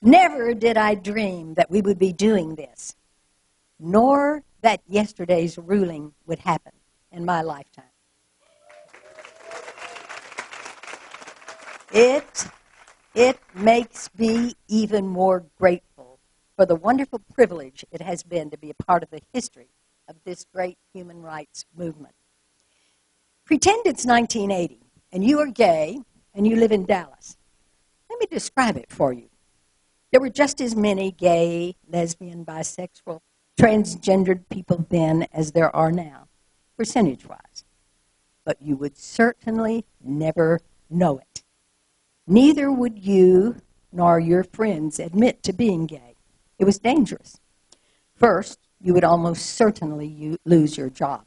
Never did I dream that we would be doing this, nor that yesterday's ruling would happen in my lifetime. It makes me even more grateful for the wonderful privilege it has been to be a part of the history of this great human rights movement. Pretend it's 1980, and you are gay, and you live in Dallas. Let me describe it for you. There were just as many gay, lesbian, bisexual, transgendered people then as there are now, percentage-wise. But you would certainly never know it. Neither would you nor your friends admit to being gay. It was dangerous. First, you would almost certainly lose your job.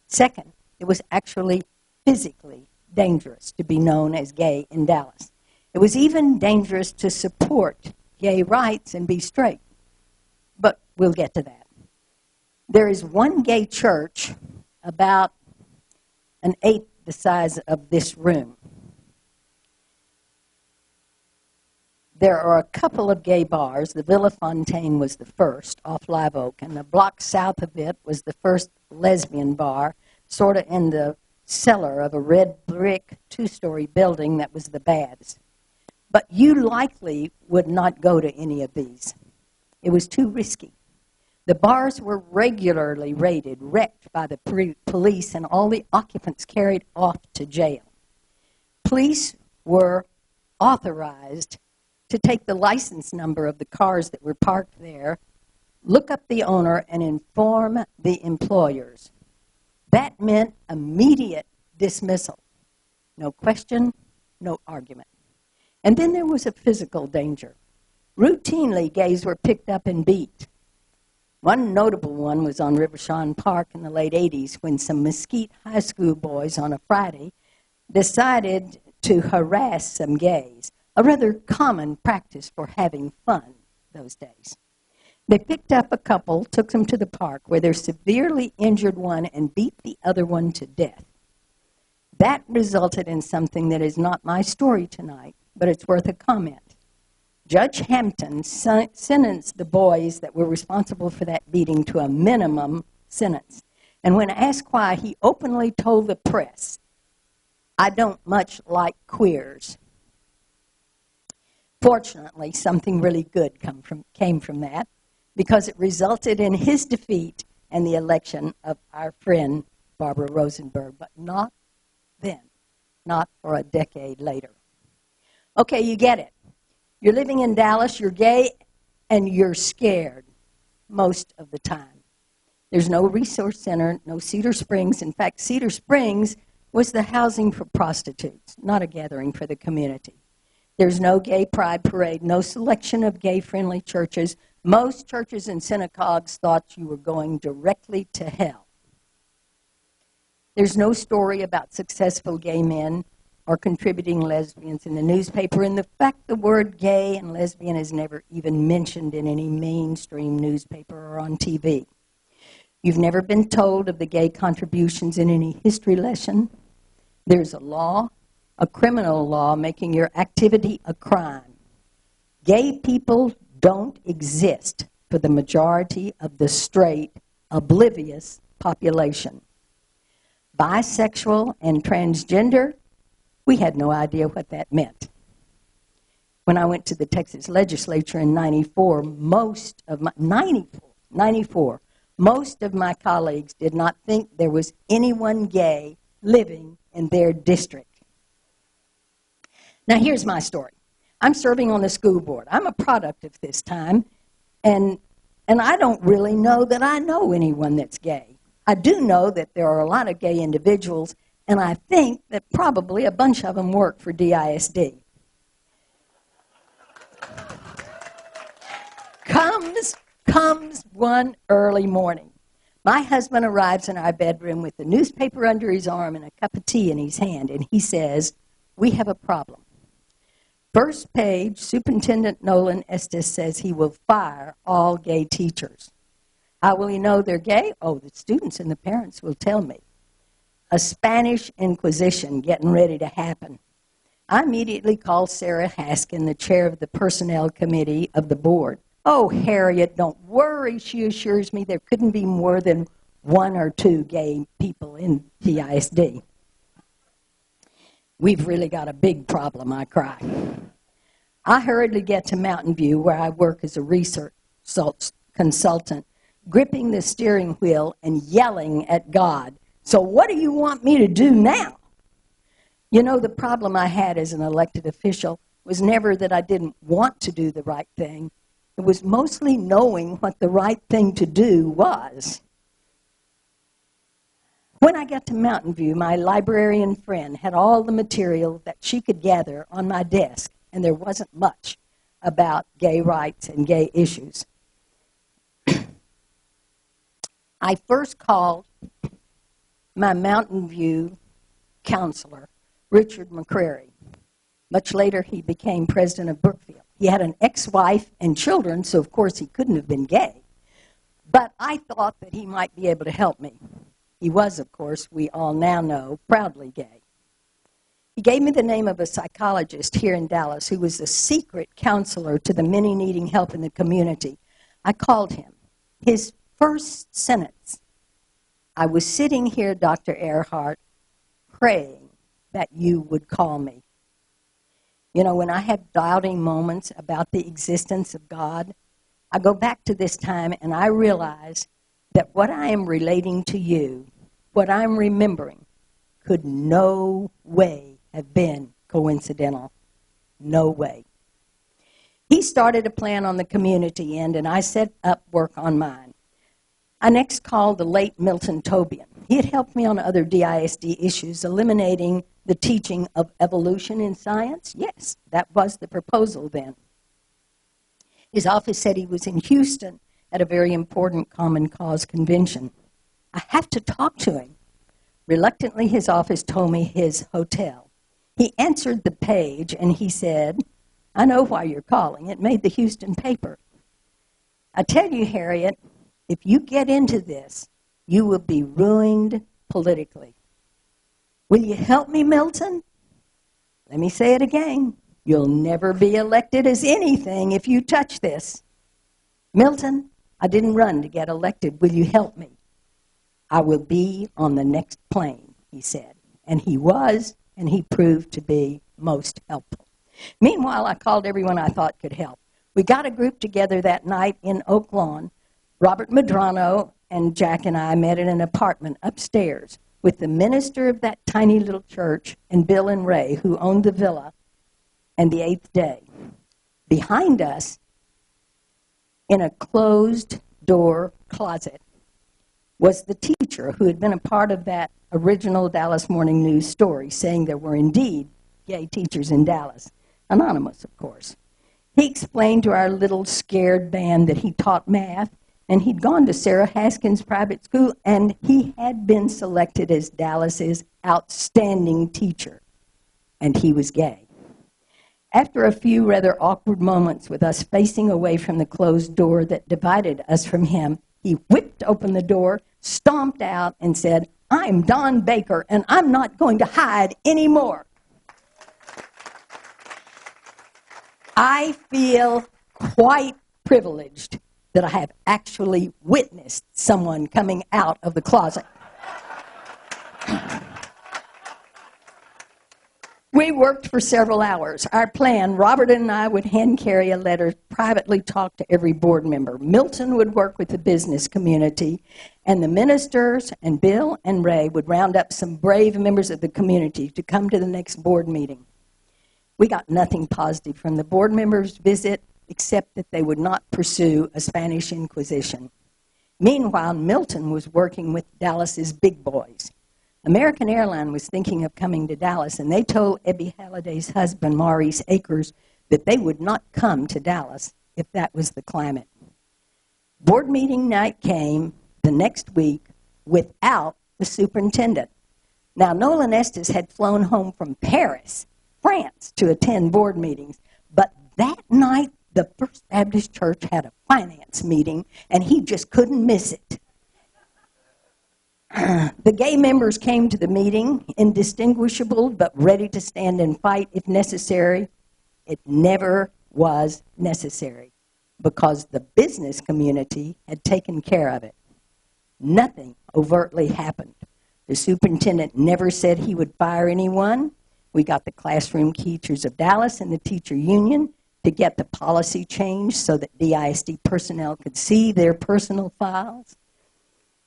Second, it was actually physically dangerous to be known as gay in Dallas. It was even dangerous to support gay rights and be straight. But we'll get to that. There is one gay church about an eighth the size of this room. There are a couple of gay bars. The Villa Fontaine was the first, off Live Oak, and the block south of it was the first lesbian bar, sort of in the cellar of a red brick two-story building that was the Bads. But you likely would not go to any of these. It was too risky. The bars were regularly raided, wrecked by the police, and all the occupants carried off to jail. Police were authorized to take the license number of the cars that were parked there, look up the owner, and inform the employers. That meant immediate dismissal. No question, no argument. And then there was a physical danger. Routinely, gays were picked up and beat. One notable one was on Rivershawn Park in the late 80s when some Mesquite high school boys on a Friday decided to harass some gays, a rather common practice for having fun those days. They picked up a couple, took them to the park where they severely injured one and beat the other one to death. That resulted in something that is not my story tonight, but it's worth a comment. Judge Hampton sentenced the boys that were responsible for that beating to a minimum sentence. And when asked why, he openly told the press, "I don't much like queers." Fortunately, something really good came from that, because it resulted in his defeat and the election of our friend Barbara Rosenberg, but not then, not for a decade later. Okay, you get it. You're living in Dallas, you're gay, and you're scared most of the time. There's no resource center, no Cedar Springs. In fact, Cedar Springs was the housing for prostitutes, not a gathering for the community. There's no gay pride parade, no selection of gay-friendly churches. Most churches and synagogues thought you were going directly to hell. There's no story about successful gay men or contributing lesbians in the newspaper. In fact, the word gay and lesbian is never even mentioned in any mainstream newspaper or on TV. You've never been told of the gay contributions in any history lesson. There's a law, a criminal law, making your activity a crime. Gay people don't exist for the majority of the straight, oblivious population. Bisexual and transgender, we had no idea what that meant. When I went to the Texas legislature in 94, most of my colleagues did not think there was anyone gay living in their district. Now, here's my story. I'm serving on the school board. I'm a product of this time, and I don't really know that I know anyone that's gay. I do know that there are a lot of gay individuals, and I think that probably a bunch of them work for DISD. Comes one early morning. My husband arrives in our bedroom with the newspaper under his arm and a cup of tea in his hand, and he says, "We have a problem. First page, Superintendent Nolan Estes says he will fire all gay teachers. How will he know they're gay? Oh, the students and the parents will tell me. A Spanish Inquisition getting ready to happen. I immediately called Sarah Haskin, the chair of the personnel committee of the board. "Oh, Harriet, don't worry," she assures me. "There couldn't be more than 1 or 2 gay people in TISD. We've really got a big problem," I cry. I hurriedly get to Mountain View, where I work as a research consultant, gripping the steering wheel and yelling at God, "So what do you want me to do now?" You know, the problem I had as an elected official was never that I didn't want to do the right thing. It was mostly knowing what the right thing to do was. When I got to Mountain View, my librarian friend had all the material that she could gather on my desk, and there wasn't much about gay rights and gay issues. I first called my Mountain View counselor, Richard McCrary. Much later, he became president of Brookfield. He had an ex-wife and children, so of course he couldn't have been gay. But I thought that he might be able to help me. He was, of course, we all now know, proudly gay. He gave me the name of a psychologist here in Dallas who was a secret counselor to the many needing help in the community. I called him. His first sentence: "I was sitting here, Dr. Ehrhardt, praying that you would call me." You know, when I have doubting moments about the existence of God, I go back to this time and I realize that what I am relating to you, what I'm remembering, could no way have been coincidental. No way. He started a plan on the community end, and I set up work on mine. I next called the late Milton Tobian. He had helped me on other DISD issues, eliminating the teaching of evolution in science. Yes, that was the proposal then. His office said he was in Houston at a very important Common Cause convention. I have to talk to him. Reluctantly, his office told me his hotel. He answered the page, and he said, "I know why you're calling. It made the Houston paper." I tell you, Harriet, if you get into this, you will be ruined politically. Will you help me, Milton? Let me say it again. You'll never be elected as anything if you touch this. Milton, I didn't run to get elected. Will you help me? I will be on the next plane, he said. And he was, and he proved to be most helpful. Meanwhile, I called everyone I thought could help. We got a group together that night in Oak Lawn. Robert Medrano and Jack and I met in an apartment upstairs with the minister of that tiny little church and Bill and Ray, who owned the villa, and the Eighth Day. Behind us, in a closed-door closet, was the teacher who had been a part of that original Dallas Morning News story saying there were indeed gay teachers in Dallas. Anonymous, of course. He explained to our little scared band that he taught math, and he'd gone to Sarah Haskin's private school, and he had been selected as Dallas's outstanding teacher, and he was gay. After a few rather awkward moments with us facing away from the closed door that divided us from him, he whipped open the door, stomped out, and said, "I'm Don Baker, and I'm not going to hide anymore." I feel quite privileged that I have actually witnessed someone coming out of the closet. We worked for several hours. Our plan, Robert and I would hand carry a letter, privately talk to every board member. Milton would work with the business community, and the ministers and Bill and Ray would round up some brave members of the community to come to the next board meeting. We got nothing positive from the board members' visit, except that they would not pursue a Spanish Inquisition. Meanwhile, Milton was working with Dallas's big boys. American Airlines was thinking of coming to Dallas, and they told Ebby Halliday's husband, Maurice Akers, that they would not come to Dallas if that was the climate. Board meeting night came the next week without the superintendent. Now, Nolan Estes had flown home from Paris, France, to attend board meetings, but that night, the First Baptist Church had a finance meeting, and he just couldn't miss it. The gay members came to the meeting, indistinguishable but ready to stand and fight if necessary. It never was necessary because the business community had taken care of it. Nothing overtly happened. The superintendent never said he would fire anyone. We got the classroom teachers of Dallas and the teacher union to get the policy changed so that DISD personnel could see their personal files.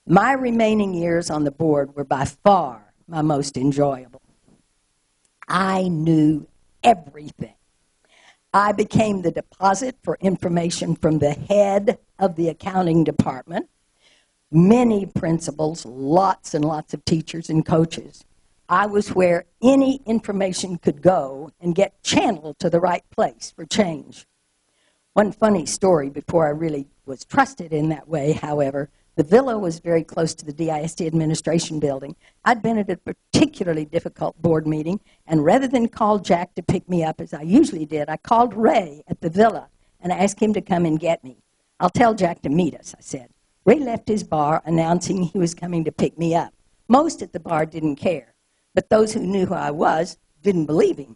My remaining years on the board were by far my most enjoyable. I knew everything. I became the deposit for information from the head of the accounting department, many principals, lots and lots of teachers and coaches. I was where any information could go and get channeled to the right place for change. One funny story before I really was trusted in that way, however, the villa was very close to the DISD administration building. I'd been at a particularly difficult board meeting, and rather than call Jack to pick me up, as I usually did, I called Ray at the villa and asked him to come and get me. "I'll tell Jack to meet us," I said. Ray left his bar announcing he was coming to pick me up. Most at the bar didn't care, but those who knew who I was didn't believe him.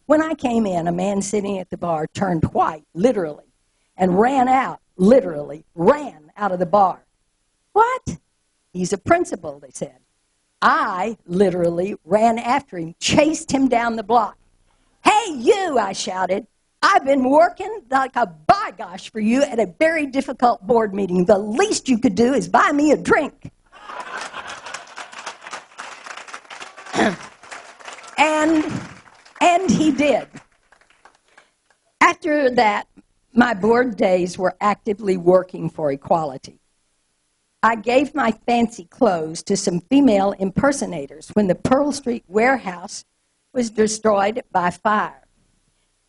When I came in, a man sitting at the bar turned white, literally, and ran out, literally, ran out of the bar. "What?" "He's a principal," they said. I literally ran after him, chased him down the block. "Hey, you," I shouted. "I've been working like a by-gosh for you at a very difficult board meeting. The least you could do is buy me a drink." And he did. After that, my board days were actively working for equality. I gave my fancy clothes to some female impersonators when the Pearl Street warehouse was destroyed by fire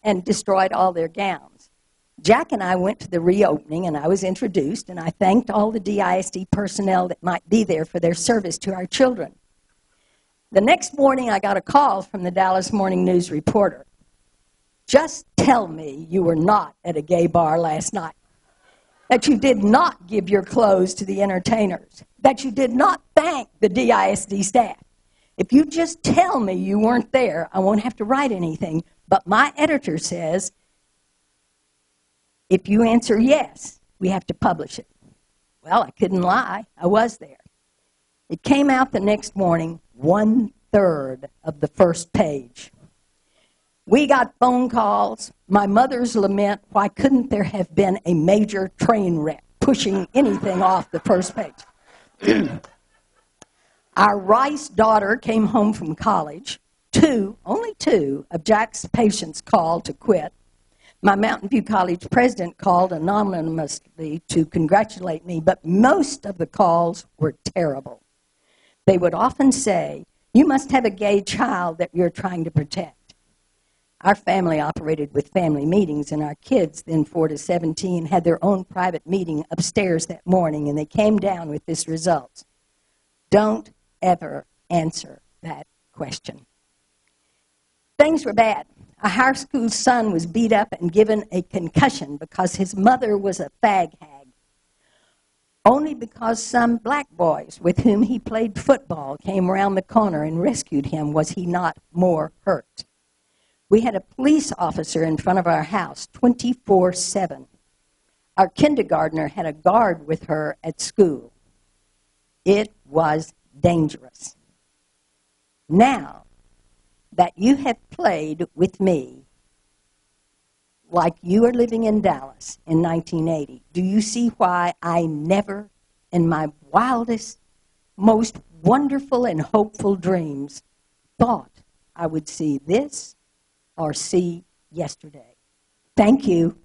and destroyed all their gowns. Jack and I went to the reopening, and I was introduced, and I thanked all the DISD personnel that might be there for their service to our children. The next morning, I got a call from the Dallas Morning News reporter. "Just tell me you were not at a gay bar last night, that you did not give your clothes to the entertainers, that you did not thank the DISD staff. If you just tell me you weren't there, I won't have to write anything. But my editor says, if you answer yes, we have to publish it." Well, I couldn't lie. I was there. It came out the next morning, 1/3 of the first page. We got phone calls, my mother's lament, why couldn't there have been a major train wreck pushing anything off the first page? Our Rice daughter came home from college. Only two of Jack's patients called to quit. My Mountain View College president called anonymously to congratulate me, but most of the calls were terrible. They would often say, "You must have a gay child that you're trying to protect." Our family operated with family meetings, and our kids, then 4 to 17, had their own private meeting upstairs that morning, and they came down with this result: don't ever answer that question. Things were bad. A high school son was beat up and given a concussion because his mother was a fag hag. Only because some black boys with whom he played football came around the corner and rescued him was he not more hurt. We had a police officer in front of our house 24/7. Our kindergartner had a guard with her at school. It was dangerous. Now that you have played with me like you are living in Dallas in 1980, do you see why I never, in my wildest, most wonderful and hopeful dreams, thought I would see this or see yesterday? Thank you.